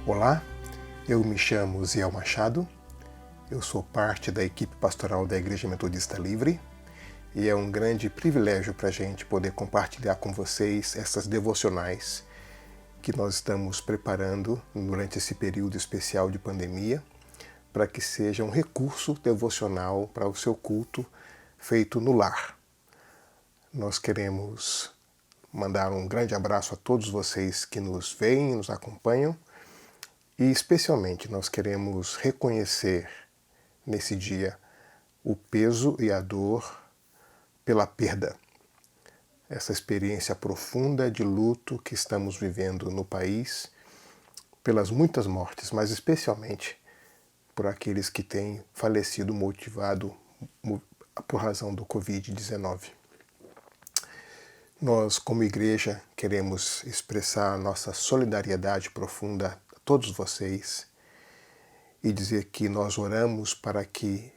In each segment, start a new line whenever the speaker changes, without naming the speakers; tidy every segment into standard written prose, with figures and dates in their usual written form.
Olá, eu me chamo Ziel Machado, eu sou parte da equipe pastoral da Igreja Metodista Livre e é um grande privilégio para a gente poder compartilhar com vocês essas devocionais que nós estamos preparando durante esse período especial de pandemia para que seja um recurso devocional para o seu culto feito no lar. Nós queremos mandar um grande abraço a todos vocês que nos veem, nos acompanham, e especialmente nós queremos reconhecer nesse dia o peso e a dor pela perda. Essa experiência profunda de luto que estamos vivendo no país, pelas muitas mortes, mas especialmente por aqueles que têm falecido motivado por razão do Covid-19. Nós, como igreja, queremos expressar nossa solidariedade profunda a todos vocês e dizer que nós oramos para que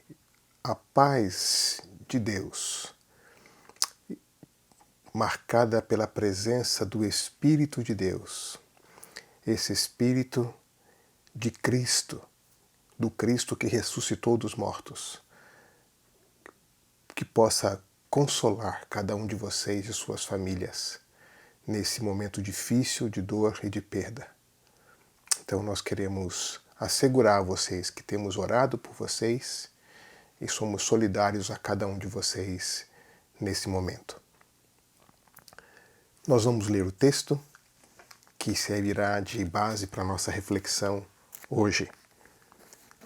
a paz de Deus, marcada pela presença do Espírito de Deus, esse Espírito de Cristo, do Cristo que ressuscitou dos mortos, que possa consolar cada um de vocês e suas famílias nesse momento difícil de dor e de perda. Então nós queremos assegurar a vocês que temos orado por vocês e somos solidários a cada um de vocês nesse momento. Nós vamos ler o texto que servirá de base para a nossa reflexão hoje.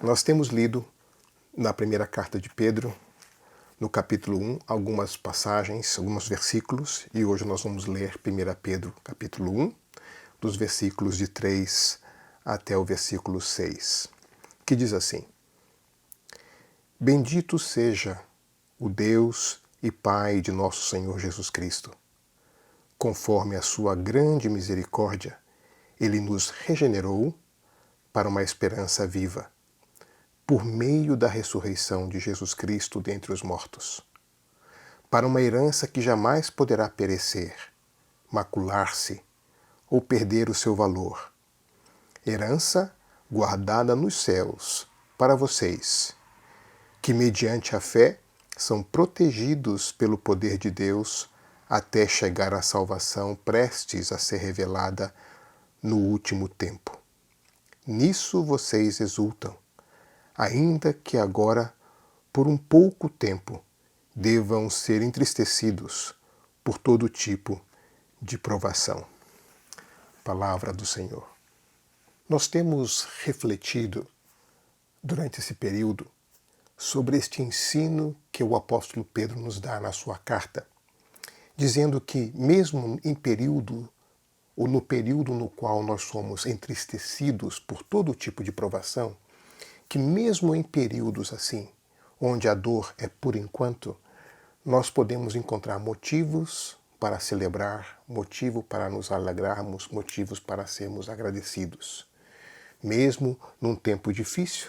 Nós temos lido na primeira carta de Pedro, no capítulo 1, algumas passagens, alguns versículos, e hoje nós vamos ler 1 Pedro, capítulo 1, dos versículos de 3 até o versículo 6, que diz assim: Bendito seja o Deus e Pai de nosso Senhor Jesus Cristo. Conforme a sua grande misericórdia, Ele nos regenerou para uma esperança viva, por meio da ressurreição de Jesus Cristo dentre os mortos, para uma herança que jamais poderá perecer, macular-se ou perder o seu valor. Herança guardada nos céus para vocês, que mediante a fé são protegidos pelo poder de Deus até chegar à salvação prestes a ser revelada no último tempo. Nisso vocês exultam, ainda que agora, por um pouco tempo, devam ser entristecidos por todo tipo de provação. Palavra do Senhor. Nós temos refletido, durante esse período, sobre este ensino que o apóstolo Pedro nos dá na sua carta, dizendo que mesmo em período, ou no período no qual nós somos entristecidos por todo tipo de provação, que mesmo em períodos assim, onde a dor é por enquanto, nós podemos encontrar motivos para celebrar, motivo para nos alegrarmos, motivos para sermos agradecidos. Mesmo num tempo difícil,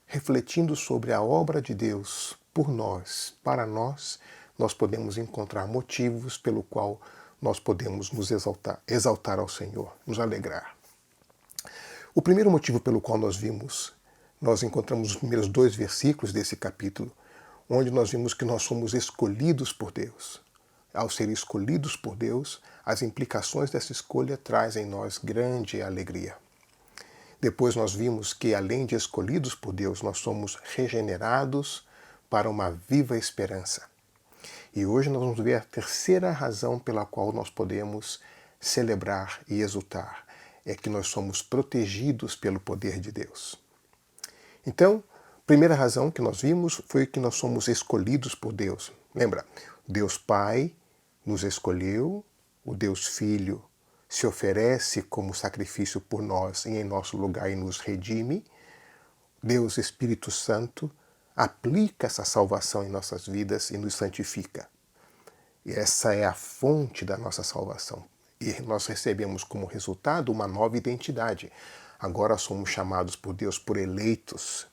refletindo sobre a obra de Deus por nós, para nós, nós podemos encontrar motivos pelo qual nós podemos nos exaltar ao Senhor, nos alegrar. O primeiro motivo pelo qual nós encontramos os primeiros 2 versículos desse capítulo, onde nós vimos que nós somos escolhidos por Deus. Ao ser escolhidos por Deus, as implicações dessa escolha trazem em nós grande alegria. Depois nós vimos que, além de escolhidos por Deus, nós somos regenerados para uma viva esperança. E hoje nós vamos ver a terceira razão pela qual nós podemos celebrar e exultar. É que nós somos protegidos pelo poder de Deus. Então, a primeira razão que nós vimos foi que nós somos escolhidos por Deus. Lembra? Deus Pai nos escolheu, o Deus Filho se oferece como sacrifício por nós e em nosso lugar e nos redime. Deus Espírito Santo aplica essa salvação em nossas vidas e nos santifica. E essa é a fonte da nossa salvação. E nós recebemos como resultado uma nova identidade. Agora somos chamados por Deus por eleitos.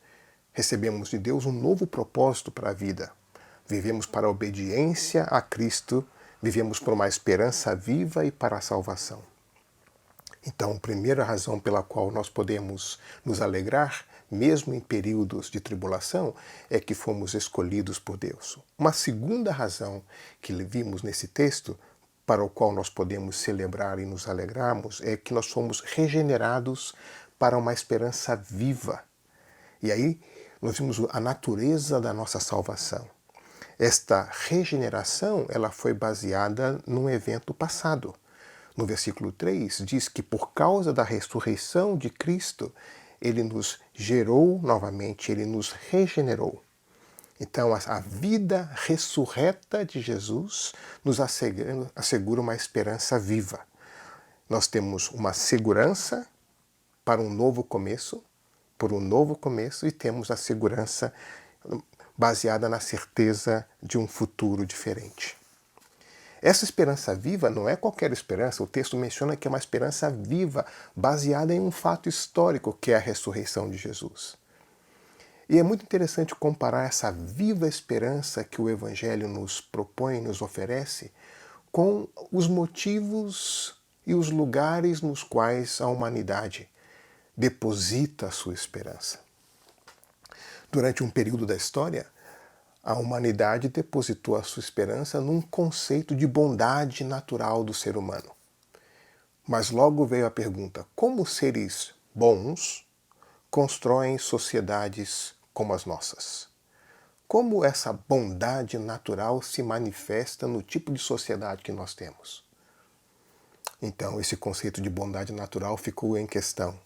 Recebemos de Deus um novo propósito para a vida. Vivemos para a obediência a Cristo, vivemos por uma esperança viva e para a salvação. Então, a primeira razão pela qual nós podemos nos alegrar, mesmo em períodos de tribulação, é que fomos escolhidos por Deus. Uma segunda razão que vimos nesse texto, para o qual nós podemos celebrar e nos alegrarmos, é que nós somos regenerados para uma esperança viva. E aí nós vimos a natureza da nossa salvação. Esta regeneração ela foi baseada num evento passado. No versículo 3 diz que por causa da ressurreição de Cristo, ele nos gerou novamente, ele nos regenerou. Então, a vida ressurreta de Jesus nos assegura uma esperança viva. Nós temos uma segurança para um novo começo, por um novo começo, e temos a segurança baseada na certeza de um futuro diferente. Essa esperança viva não é qualquer esperança, o texto menciona que é uma esperança viva, baseada em um fato histórico, que é a ressurreição de Jesus. E é muito interessante comparar essa viva esperança que o Evangelho nos propõe, nos oferece, com os motivos e os lugares nos quais a humanidade deposita a sua esperança. Durante um período da história, a humanidade depositou a sua esperança num conceito de bondade natural do ser humano. Mas logo veio a pergunta: como seres bons constroem sociedades como as nossas? Como essa bondade natural se manifesta no tipo de sociedade que nós temos? Então, esse conceito de bondade natural ficou em questão.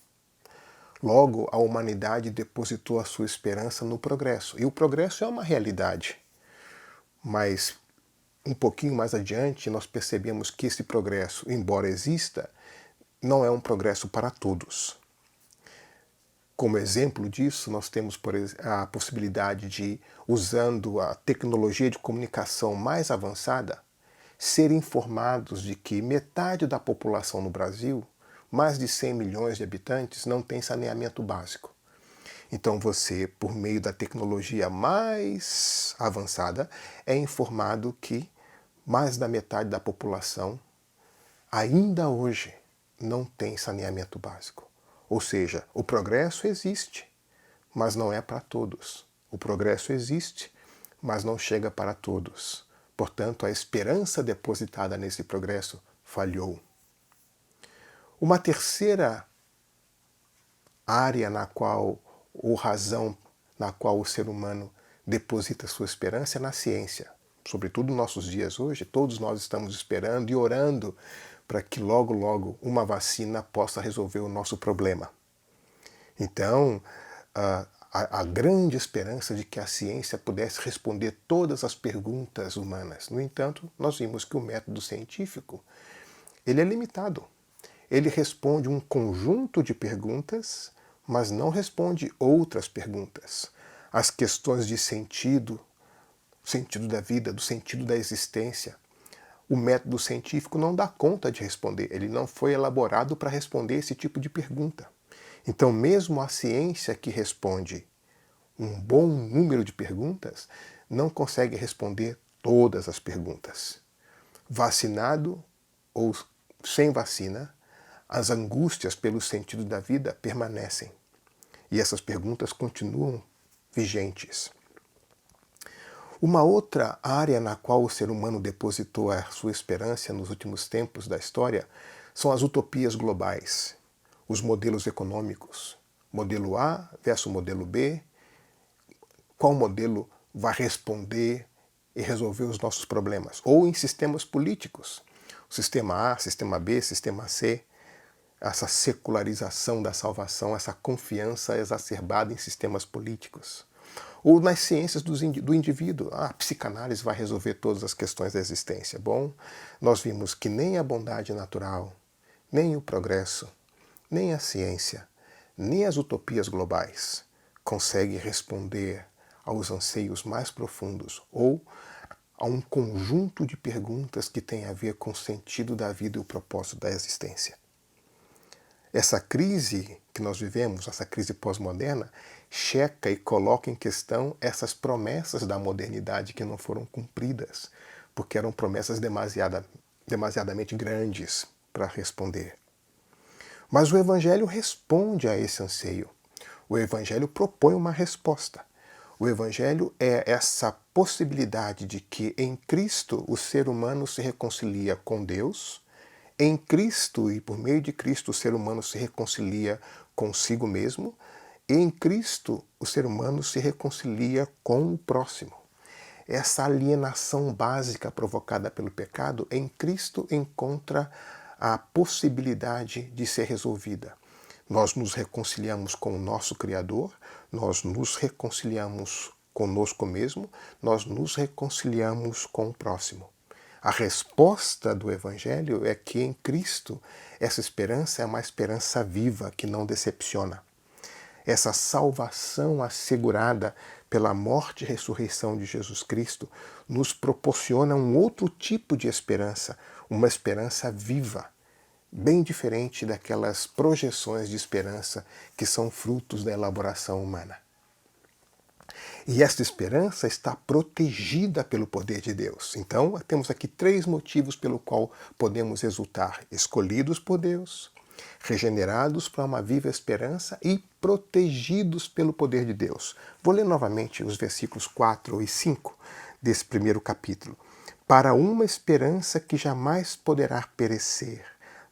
Logo, a humanidade depositou a sua esperança no progresso. E o progresso é uma realidade. Mas, um pouquinho mais adiante, nós percebemos que esse progresso, embora exista, não é um progresso para todos. Como exemplo disso, nós temos a possibilidade de, usando a tecnologia de comunicação mais avançada, ser informados de que metade da população no Brasil, mais de 100 milhões de habitantes, não tem saneamento básico. Então você, por meio da tecnologia mais avançada, é informado que mais da metade da população, ainda hoje, não tem saneamento básico. Ou seja, o progresso existe, mas não é para todos. O progresso existe, mas não chega para todos. Portanto, a esperança depositada nesse progresso falhou. Uma terceira área na qual, ou razão na qual o ser humano deposita sua esperança é na ciência. Sobretudo nos nossos dias hoje, todos nós estamos esperando e orando para que logo, logo uma vacina possa resolver o nosso problema. Então, a grande esperança de que a ciência pudesse responder todas as perguntas humanas. No entanto, nós vimos que o método científico ele é limitado. Ele responde um conjunto de perguntas, mas não responde outras perguntas. As questões de sentido da vida, do sentido da existência. O método científico não dá conta de responder. Ele não foi elaborado para responder esse tipo de pergunta. Então, mesmo a ciência que responde um bom número de perguntas, não consegue responder todas as perguntas. Vacinado ou sem vacina, as angústias pelo sentido da vida permanecem. E essas perguntas continuam vigentes. Uma outra área na qual o ser humano depositou a sua esperança nos últimos tempos da história são as utopias globais, os modelos econômicos, modelo A versus modelo B, qual modelo vai responder e resolver os nossos problemas, ou em sistemas políticos, o sistema A, sistema B, sistema C, essa secularização da salvação, essa confiança exacerbada em sistemas políticos. Ou nas ciências do indivíduo. A psicanálise vai resolver todas as questões da existência. Bom, nós vimos que nem a bondade natural, nem o progresso, nem a ciência, nem as utopias globais conseguem responder aos anseios mais profundos ou a um conjunto de perguntas que tem a ver com o sentido da vida e o propósito da existência. Essa crise que nós vivemos, essa crise pós-moderna, checa e coloca em questão essas promessas da modernidade que não foram cumpridas, porque eram promessas demasiadamente grandes para responder. Mas o Evangelho responde a esse anseio. O Evangelho propõe uma resposta. O Evangelho é essa possibilidade de que em Cristo o ser humano se reconcilia com Deus, em Cristo e por meio de Cristo o ser humano se reconcilia consigo mesmo, e em Cristo o ser humano se reconcilia com o próximo. Essa alienação básica provocada pelo pecado, em Cristo encontra a possibilidade de ser resolvida. Nós nos reconciliamos com o nosso Criador, nós nos reconciliamos conosco mesmo, nós nos reconciliamos com o próximo. A resposta do Evangelho é que em Cristo essa esperança é uma esperança viva que não decepciona. Essa salvação assegurada pela morte e ressurreição de Jesus Cristo nos proporciona um outro tipo de esperança, uma esperança viva, bem diferente daquelas projeções de esperança que são frutos da elaboração humana. E esta esperança está protegida pelo poder de Deus. Então, temos aqui 3 motivos pelo qual podemos exultar: escolhidos por Deus, regenerados para uma viva esperança e protegidos pelo poder de Deus. Vou ler novamente os versículos 4 e 5 desse primeiro capítulo. Para uma esperança que jamais poderá perecer,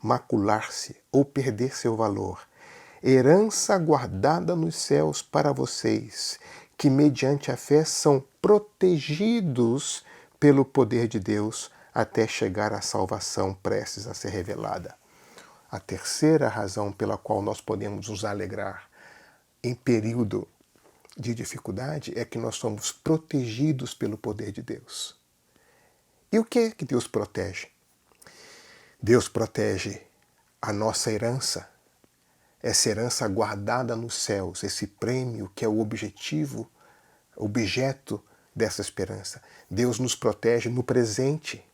macular-se ou perder seu valor, herança guardada nos céus para vocês, que mediante a fé são protegidos pelo poder de Deus até chegar à salvação prestes a ser revelada. A terceira razão pela qual nós podemos nos alegrar em período de dificuldade é que nós somos protegidos pelo poder de Deus. E o que é que Deus protege? Deus protege a nossa herança, essa herança guardada nos céus, esse prêmio que é o objeto dessa esperança. Deus nos protege no presente.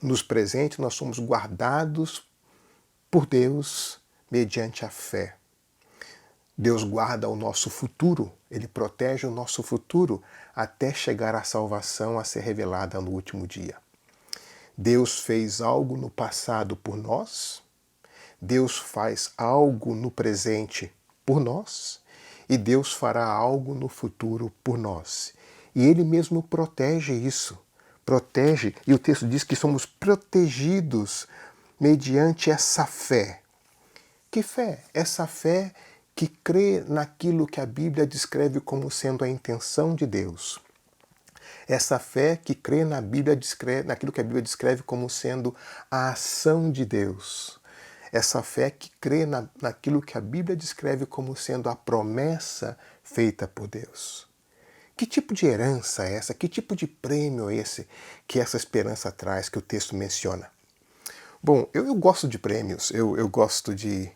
No presente nós somos guardados por Deus mediante a fé. Deus guarda o nosso futuro, Ele protege o nosso futuro até chegar à salvação a ser revelada no último dia. Deus fez algo no passado por nós, Deus faz algo no presente por nós e Deus fará algo no futuro por nós. E Ele mesmo protege isso, protege, e o texto diz que somos protegidos mediante essa fé. Que fé? Essa fé que crê naquilo que a Bíblia descreve como sendo a intenção de Deus. Essa fé que crê naquilo que a Bíblia descreve como sendo a ação de Deus. Essa fé que crê naquilo que a Bíblia descreve como sendo a promessa feita por Deus. Que tipo de herança é essa? Que tipo de prêmio é esse que essa esperança traz, que o texto menciona? Bom, eu gosto de prêmios, eu gosto de...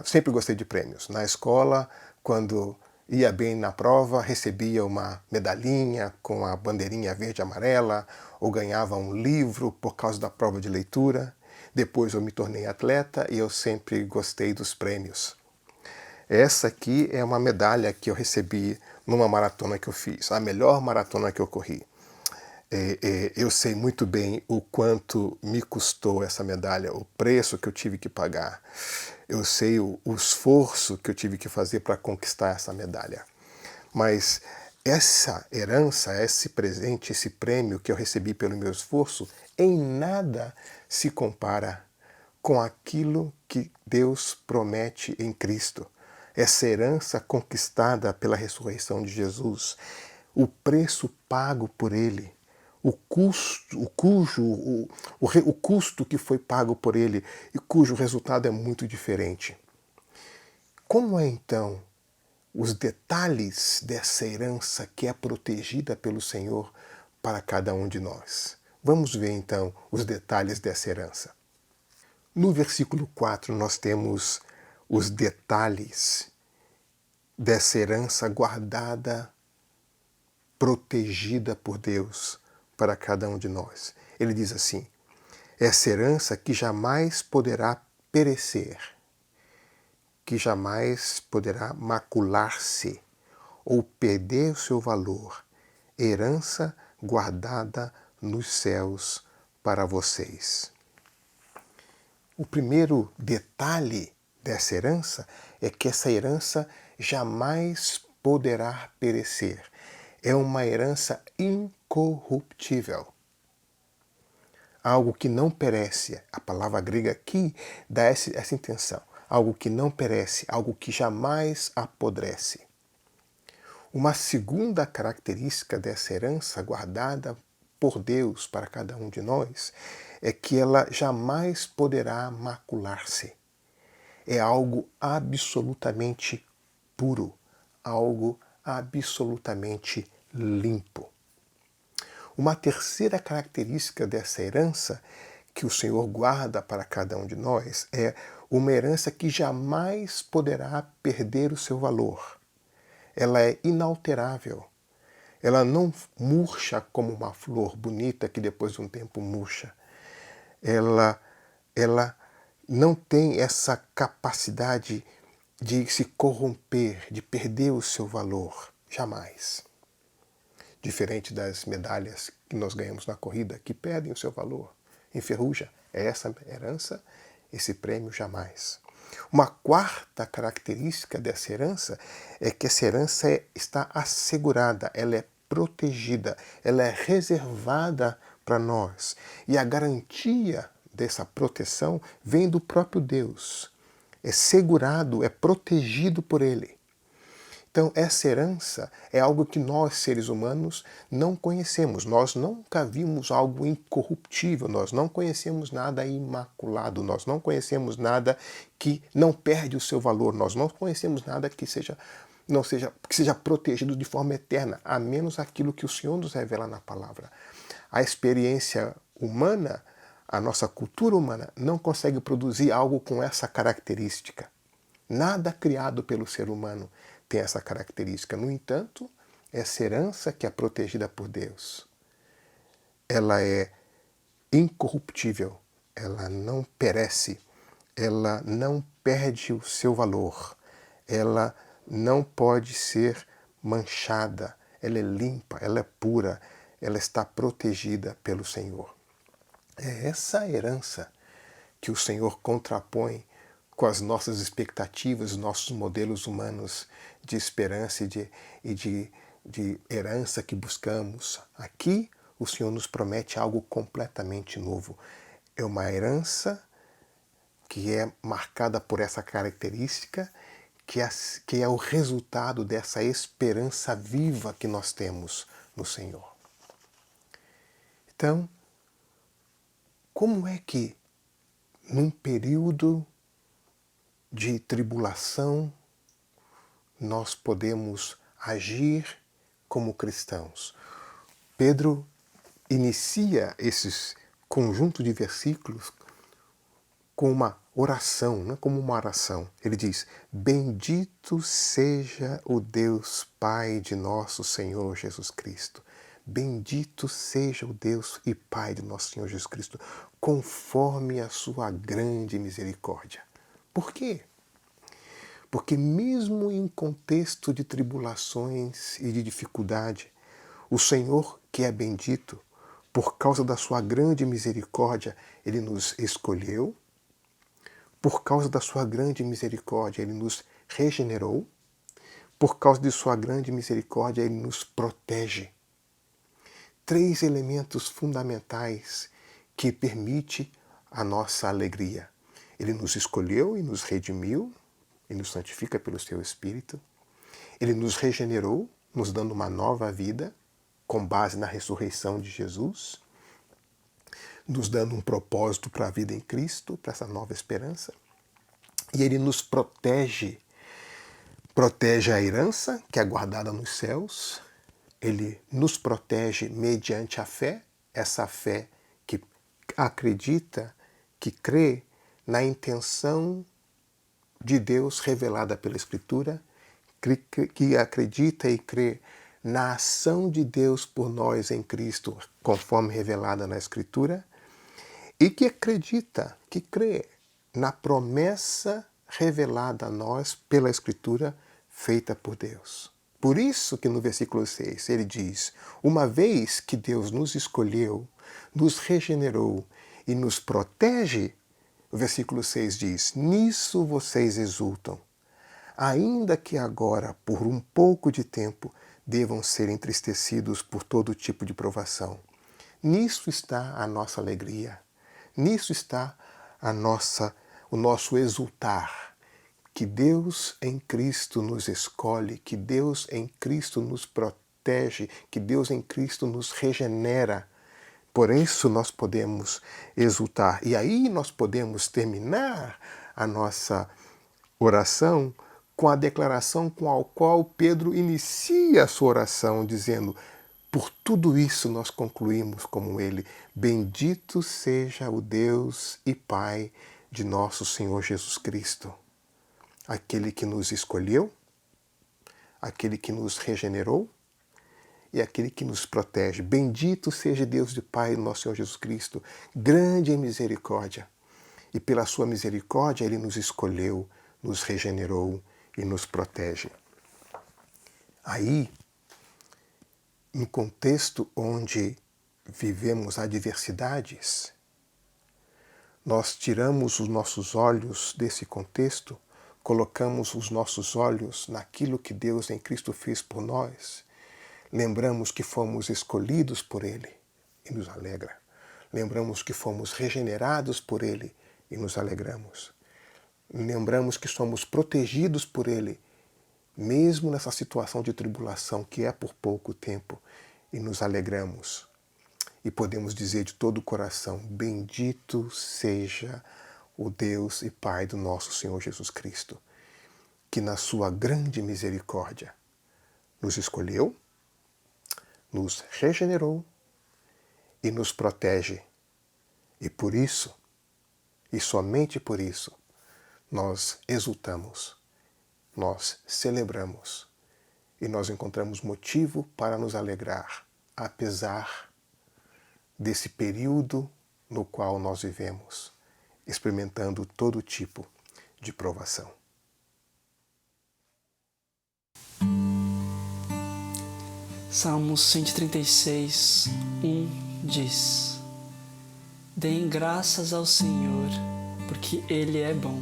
sempre gostei de prêmios. Na escola, quando ia bem na prova, recebia uma medalhinha com a bandeirinha verde e amarela, ou ganhava um livro por causa da prova de leitura. Depois eu me tornei atleta e eu sempre gostei dos prêmios. Essa aqui é uma medalha que eu recebi numa maratona que eu fiz, a melhor maratona que eu corri. Eu sei muito bem o quanto me custou essa medalha, o preço que eu tive que pagar. Eu sei o esforço que eu tive que fazer para conquistar essa medalha. Mas essa herança, esse presente, esse prêmio que eu recebi pelo meu esforço, em nada se compara com aquilo que Deus promete em Cristo. Essa herança conquistada pela ressurreição de Jesus, o preço pago por Ele, o custo que foi pago por Ele e cujo resultado é muito diferente. Como é então os detalhes dessa herança que é protegida pelo Senhor para cada um de nós? Vamos ver então os detalhes dessa herança. No versículo 4 nós temos os detalhes dessa herança guardada, protegida por Deus para cada um de nós. Ele diz assim: essa herança que jamais poderá perecer, que jamais poderá macular-se ou perder o seu valor, herança guardada nos céus para vocês. O primeiro detalhe dessa herança é que essa herança jamais poderá perecer. É uma herança incorruptível. Algo que não perece. A palavra grega aqui dá essa intenção. Algo que não perece, algo que jamais apodrece. Uma segunda característica dessa herança guardada por Deus para cada um de nós é que ela jamais poderá macular-se. É algo absolutamente puro, algo absolutamente limpo. Uma terceira característica dessa herança que o Senhor guarda para cada um de nós é uma herança que jamais poderá perder o seu valor. Ela é inalterável. Ela não murcha como uma flor bonita que depois de um tempo murcha. Ela não tem essa capacidade de se corromper, de perder o seu valor. Jamais. Diferente das medalhas que nós ganhamos na corrida, que perdem o seu valor. Enferruja. É essa herança, esse prêmio jamais. Uma quarta característica dessa herança é que essa herança está assegurada, ela é protegida, ela é reservada para nós. E a garantia dessa proteção vem do próprio Deus. É segurado, é protegido por Ele. Então, essa herança é algo que nós, seres humanos, não conhecemos. Nós nunca vimos algo incorruptível, nós não conhecemos nada imaculado, nós não conhecemos nada que não perde o seu valor, nós não conhecemos nada que seja protegido de forma eterna, a menos aquilo que o Senhor nos revela na palavra. A experiência humana, a nossa cultura humana, não consegue produzir algo com essa característica. Nada criado pelo ser humano tem essa característica. No entanto, essa herança que é protegida por Deus, ela é incorruptível, ela não perece, ela não perde o seu valor, ela não pode ser manchada, ela é limpa, ela é pura, ela está protegida pelo Senhor. É essa herança que o Senhor contrapõe com as nossas expectativas, nossos modelos humanos de esperança e de herança que buscamos. Aqui, o Senhor nos promete algo completamente novo. É uma herança que é marcada por essa característica, que é o resultado dessa esperança viva que nós temos no Senhor. Então, como é que, num período de tribulação, nós podemos agir como cristãos? Pedro inicia esse conjunto de versículos com uma oração, né? Como uma oração. Ele diz: bendito seja o Deus Pai de nosso Senhor Jesus Cristo. Bendito seja o Deus e Pai de nosso Senhor Jesus Cristo, conforme a sua grande misericórdia. Por quê? Porque mesmo em contexto de tribulações e de dificuldade, o Senhor, que é bendito, por causa da sua grande misericórdia, Ele nos escolheu. Por causa da sua grande misericórdia, Ele nos regenerou. Por causa de sua grande misericórdia, Ele nos protege. 3 elementos fundamentais que permitem a nossa alegria. Ele nos escolheu e nos redimiu, e nos santifica pelo seu Espírito. Ele nos regenerou, nos dando uma nova vida, com base na ressurreição de Jesus, nos dando um propósito para a vida em Cristo, para essa nova esperança. E Ele nos protege a herança, que é guardada nos céus. Ele nos protege mediante a fé, essa fé que acredita, que crê na intenção de Deus revelada pela Escritura, que acredita e crê na ação de Deus por nós em Cristo, conforme revelada na Escritura, e que acredita, que crê na promessa revelada a nós pela Escritura, feita por Deus. Por isso que no versículo 6 ele diz: uma vez que Deus nos escolheu, nos regenerou e nos protege O versículo 6 diz: nisso vocês exultam, ainda que agora, por um pouco de tempo, devam ser entristecidos por todo tipo de provação. Nisso está a nossa alegria, nisso está o nosso exultar, que Deus em Cristo nos escolhe, que Deus em Cristo nos protege, que Deus em Cristo nos regenera. Por isso nós podemos exultar. E aí nós podemos terminar a nossa oração com a declaração com a qual Pedro inicia a sua oração, dizendo: por tudo isso nós concluímos como ele: bendito seja o Deus e Pai de nosso Senhor Jesus Cristo, aquele que nos escolheu, aquele que nos regenerou e aquele que nos protege. Bendito seja Deus e Pai do nosso Senhor Jesus Cristo, grande em misericórdia. E pela sua misericórdia ele nos escolheu, nos regenerou e nos protege. Aí, em contexto onde vivemos adversidades, nós tiramos os nossos olhos desse contexto, colocamos os nossos olhos naquilo que Deus em Cristo fez por nós, lembramos que fomos escolhidos por Ele e nos alegra. Lembramos que fomos regenerados por Ele e nos alegramos. Lembramos que somos protegidos por Ele, mesmo nessa situação de tribulação que é por pouco tempo, e nos alegramos. E podemos dizer de todo o coração: bendito seja o Deus e Pai do nosso Senhor Jesus Cristo, que na sua grande misericórdia nos escolheu, nos regenerou e nos protege. E por isso, e somente por isso, nós exultamos, nós celebramos e nós encontramos motivo para nos alegrar, apesar desse período no qual nós vivemos, experimentando todo tipo de provação.
Salmos 136, 1 diz: deem graças ao Senhor, porque Ele é bom.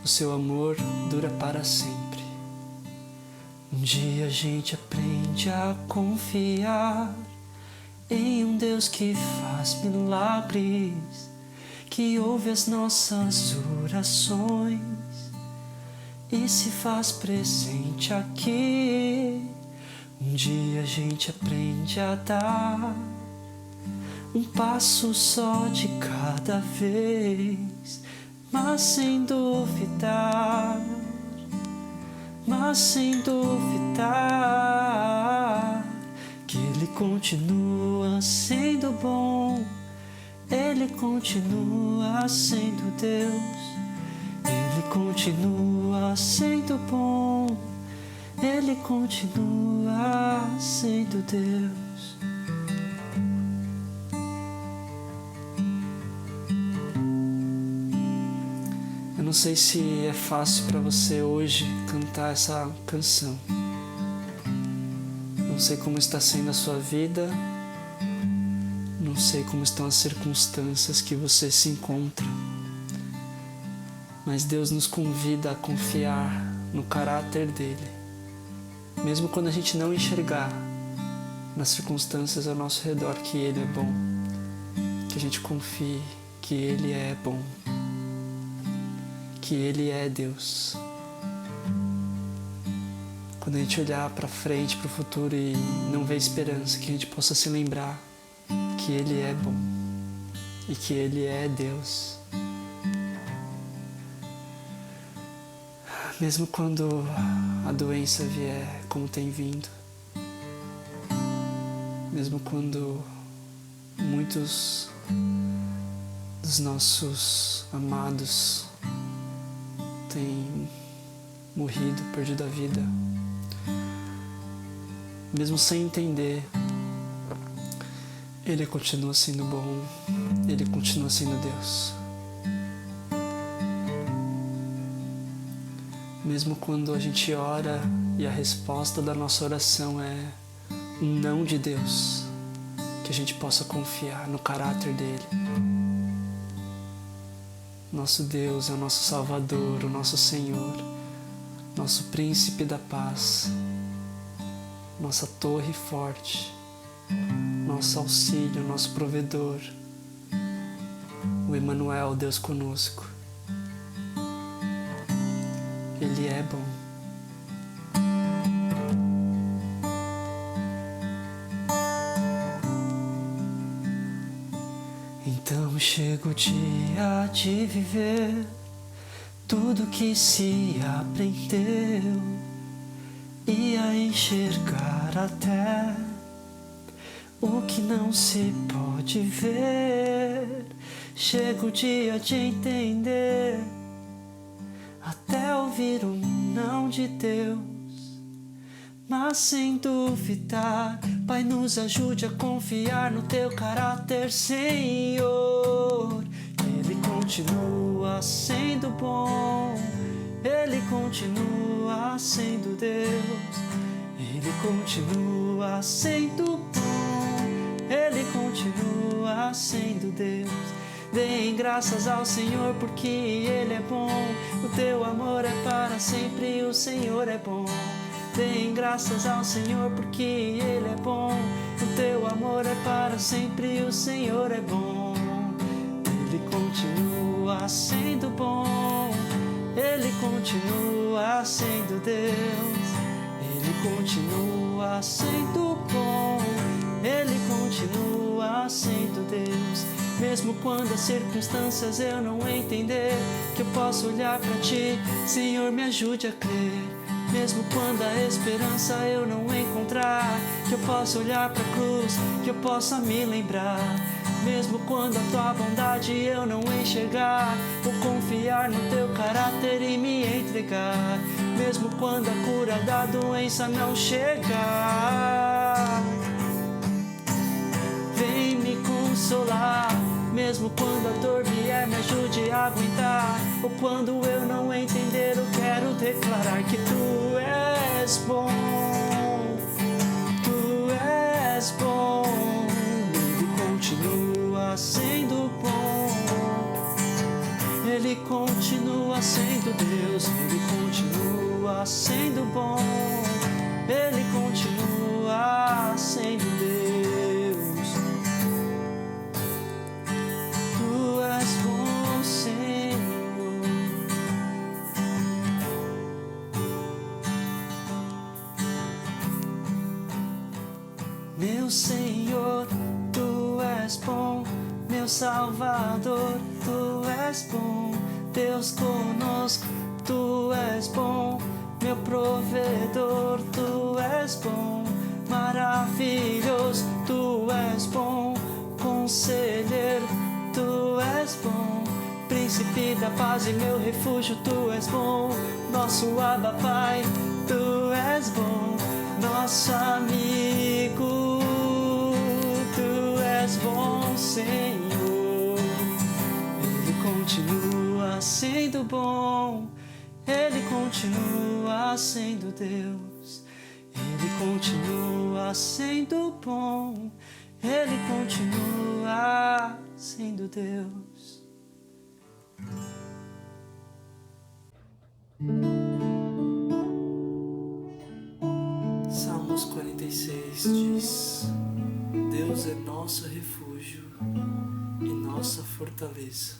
O seu amor dura para sempre. Um dia a gente aprende a confiar em um Deus que faz milagres, que ouve as nossas orações e se faz presente aqui. Um dia a gente aprende a dar um passo só de cada vez, mas sem duvidar, que Ele continua sendo bom, Ele continua sendo Deus, Ele continua sendo bom, Ele continua sendo Deus. Eu não sei se é fácil para você hoje cantar essa canção. Não sei como está sendo a sua vida. Não sei como estão as circunstâncias que você se encontra. Mas Deus nos convida a confiar no caráter dele. Mesmo quando a gente não enxergar nas circunstâncias ao nosso redor que ele é bom. Que a gente confie que ele é bom. Que Ele é Deus. Quando a gente olhar para frente, para o futuro e não ver esperança, que a gente possa se lembrar que Ele é bom e que Ele é Deus. Mesmo quando a doença vier como tem vindo, mesmo quando muitos dos nossos amados tem morrido, perdido a vida, mesmo sem entender, Ele continua sendo bom, Ele continua sendo Deus. Mesmo quando a gente ora e a resposta da nossa oração é um não de Deus, que a gente possa confiar no caráter dele. Nosso Deus é o nosso Salvador, o nosso Senhor, nosso Príncipe da Paz, nossa torre forte, nosso auxílio, nosso provedor, o Emmanuel, Deus conosco. Ele é bom. Então chega o dia de viver tudo que se aprendeu e a enxergar até o que não se pode ver. Chega o dia de entender, até ouvir o não de Deus, mas sem duvidar. Pai, nos ajude a confiar no Teu caráter, Senhor. Ele continua sendo bom, Ele continua sendo Deus, Ele continua sendo bom, Ele continua sendo Deus. Deem graças ao Senhor porque Ele é bom, o Teu amor é para sempre, o Senhor é bom. Deem graças ao Senhor porque Ele é bom, o Teu amor é para sempre, o Senhor é bom. Ele continua sendo bom, Ele continua sendo Deus, Ele continua sendo bom, Ele continua sendo Deus. Mesmo quando as circunstâncias eu não entender, que eu posso olhar para Ti, Senhor, me ajude a crer. Mesmo quando a esperança eu não encontrar, que eu possa olhar para a cruz, que eu possa me lembrar. Mesmo quando a Tua bondade eu não enxergar, vou confiar no Teu caráter e me entregar. Mesmo quando a cura da doença não chegar, vem me consolar. Mesmo quando a dor vier, me ajude a aguentar. Ou quando eu não entender, eu quero declarar que Tu és bom, Tu és bom. Ele continua sendo bom, Ele continua sendo Deus, Ele continua sendo bom, Ele continua sendo Deus. Meu Senhor, Tu és bom, meu Salvador, Tu és bom, Deus conosco, Tu és bom, meu provedor, Tu és bom, maravilhoso, Tu és bom, conselheiro, Tu és bom, príncipe da paz e meu refúgio, Tu és bom, nosso Abba Pai, Tu és bom, nosso amigo, Tu és bom, Senhor. Ele continua sendo bom, Ele continua sendo Deus, Ele continua sendo bom, Ele continua sendo Deus. Salmos 46 diz: Deus é nosso refúgio e nossa fortaleza,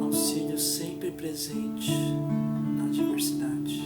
auxílio sempre presente na adversidade.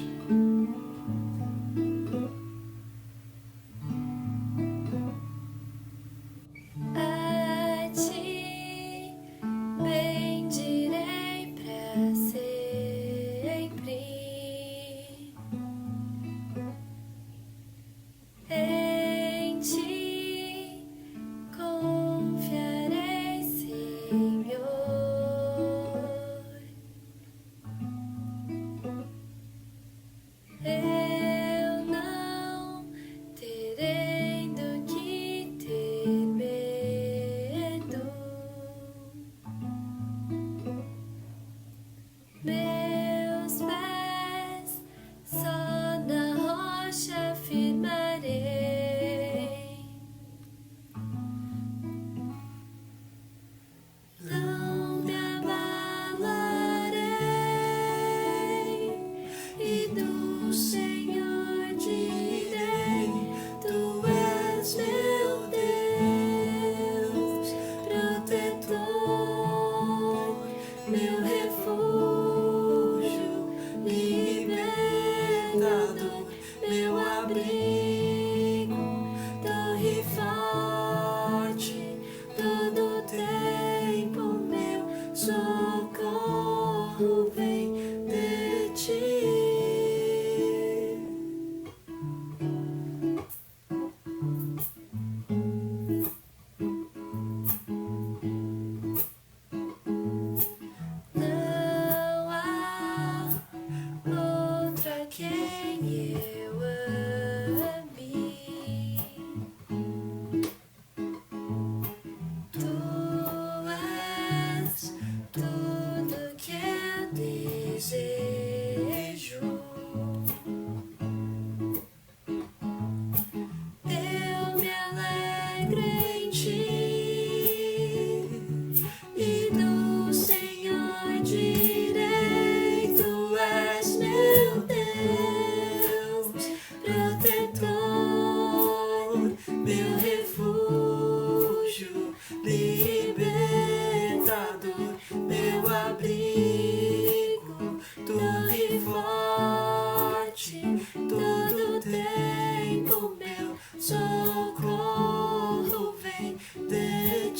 libertador, meu abrigo, torre forte, todo tempo meu socorro vem de ti.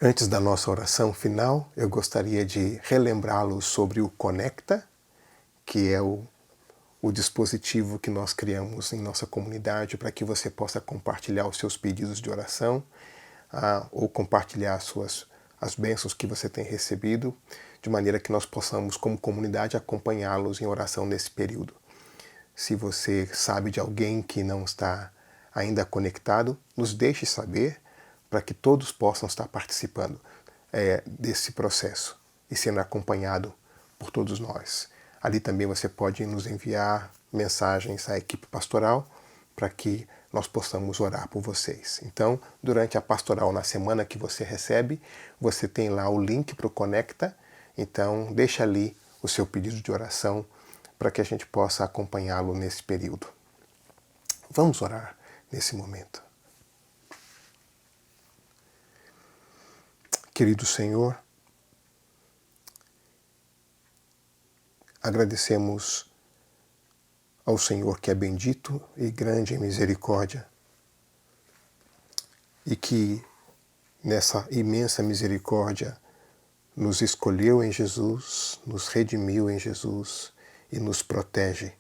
Antes da nossa oração final, eu gostaria de relembrá-los sobre o Conecta, que é o dispositivo que nós criamos em nossa comunidade para que você possa compartilhar os seus pedidos de oração ou compartilhar as bênçãos que você tem recebido, de maneira que nós possamos, como comunidade, acompanhá-los em oração nesse período. Se você sabe de alguém que não está ainda conectado, nos deixe saber, para que todos possam estar participando desse processo e sendo acompanhado por todos nós. Ali também você pode nos enviar mensagens à equipe pastoral para que nós possamos orar por vocês. Então, durante a pastoral, na semana que você recebe, você tem lá o link para o Conecta. Então, deixa ali o seu pedido de oração para que a gente possa acompanhá-lo nesse período. Vamos orar nesse momento. Querido Senhor, agradecemos ao Senhor que é bendito e grande em misericórdia e que nessa imensa misericórdia nos escolheu em Jesus, nos redimiu em Jesus e nos protege.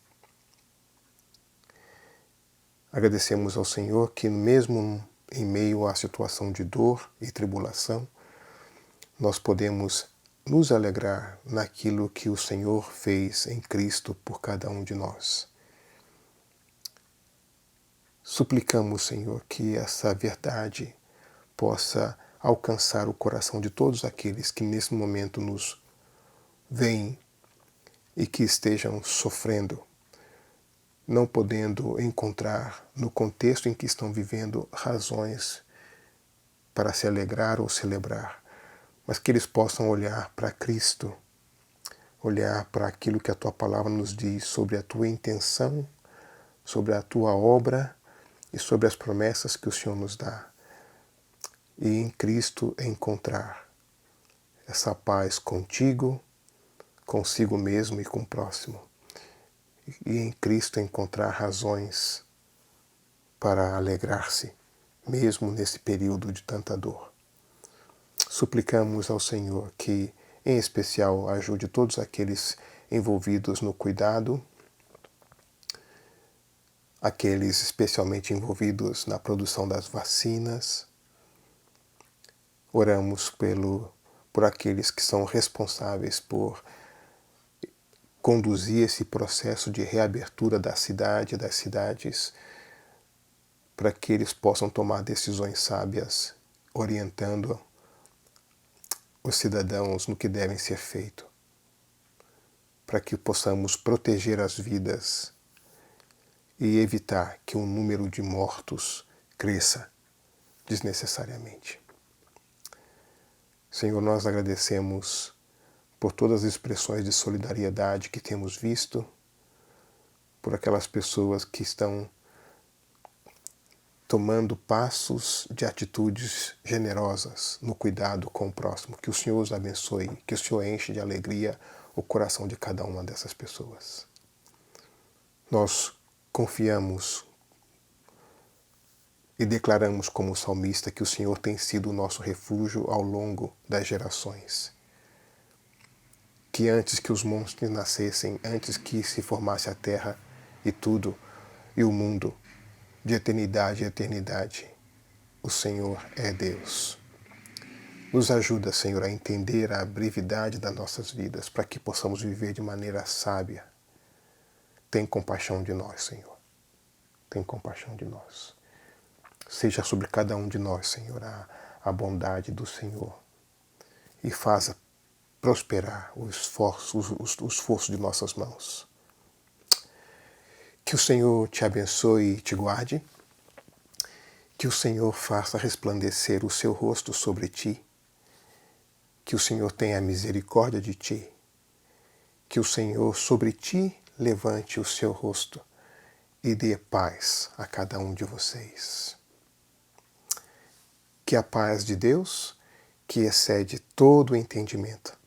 Agradecemos ao Senhor que mesmo em meio à situação de dor e tribulação, nós podemos nos alegrar naquilo que o Senhor fez em Cristo por cada um de nós. Suplicamos, Senhor, que essa verdade possa alcançar o coração de todos aqueles que nesse momento nos veem e que estejam sofrendo, não podendo encontrar no contexto em que estão vivendo razões para se alegrar ou celebrar, mas que eles possam olhar para Cristo, olhar para aquilo que a Tua palavra nos diz sobre a Tua intenção, sobre a Tua obra e sobre as promessas que o Senhor nos dá. E em Cristo encontrar essa paz contigo, consigo mesmo e com o próximo. E em Cristo encontrar razões para alegrar-se, mesmo nesse período de tanta dor. Suplicamos ao Senhor que, em especial, ajude todos aqueles envolvidos no cuidado, aqueles especialmente envolvidos na produção das vacinas. Oramos por aqueles que são responsáveis por conduzir esse processo de reabertura da cidade, das cidades, para que eles possam tomar decisões sábias, orientando os cidadãos no que devem ser feito, para que possamos proteger as vidas e evitar que o número de mortos cresça desnecessariamente. Senhor, nós agradecemos por todas as expressões de solidariedade que temos visto, por aquelas pessoas que estão tomando passos de atitudes generosas no cuidado com o próximo. Que o Senhor os abençoe, que o Senhor enche de alegria o coração de cada uma dessas pessoas. Nós confiamos e declaramos como salmista que o Senhor tem sido o nosso refúgio ao longo das gerações. Que antes que os monstros nascessem, antes que se formasse a terra e tudo, e o mundo, de eternidade a eternidade, o Senhor é Deus. Nos ajuda, Senhor, a entender a brevidade das nossas vidas, para que possamos viver de maneira sábia. Tem compaixão de nós, Senhor. Tem compaixão de nós. Seja sobre cada um de nós, Senhor, a bondade do Senhor. E faça prosperar o esforço de nossas mãos. Que o Senhor te abençoe e te guarde. Que o Senhor faça resplandecer o seu rosto sobre ti. Que o Senhor tenha misericórdia de ti. Que o Senhor sobre ti levante o seu rosto e dê paz a cada um de vocês. Que a paz de Deus, que excede todo o entendimento,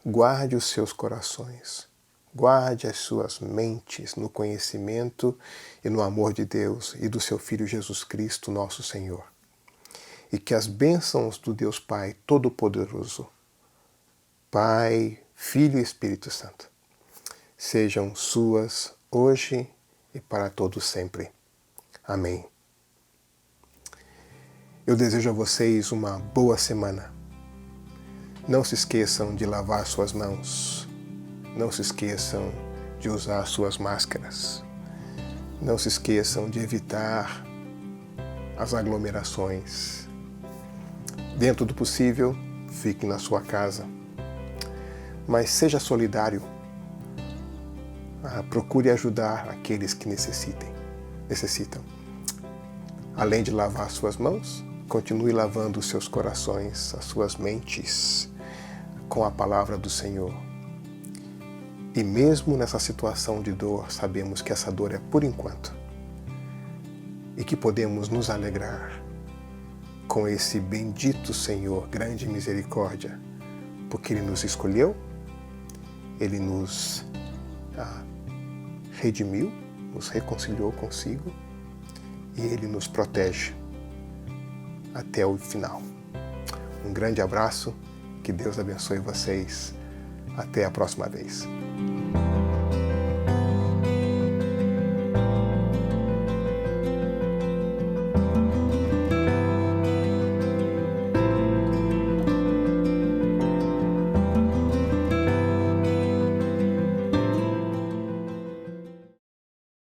guarde os seus corações, guarde as suas mentes no conhecimento e no amor de Deus e do seu Filho Jesus Cristo, nosso Senhor. E que as bênçãos do Deus Pai Todo-Poderoso, Pai, Filho e Espírito Santo, sejam suas hoje e para todos sempre. Amém. Eu desejo a vocês uma boa semana. Não se esqueçam de lavar suas mãos. Não se esqueçam de usar suas máscaras. Não se esqueçam de evitar as aglomerações. Dentro do possível, fique na sua casa. Mas seja solidário. Procure ajudar aqueles que necessitam. Além de lavar suas mãos, continue lavando os seus corações, as suas mentes, com a palavra do Senhor. E mesmo nessa situação de dor, sabemos que essa dor é por enquanto. E que podemos nos alegrar com esse bendito Senhor, grande misericórdia, porque Ele nos escolheu, Ele nos redimiu, nos reconciliou consigo e Ele nos protege até o final. Um grande abraço, que Deus abençoe vocês. Até a próxima vez.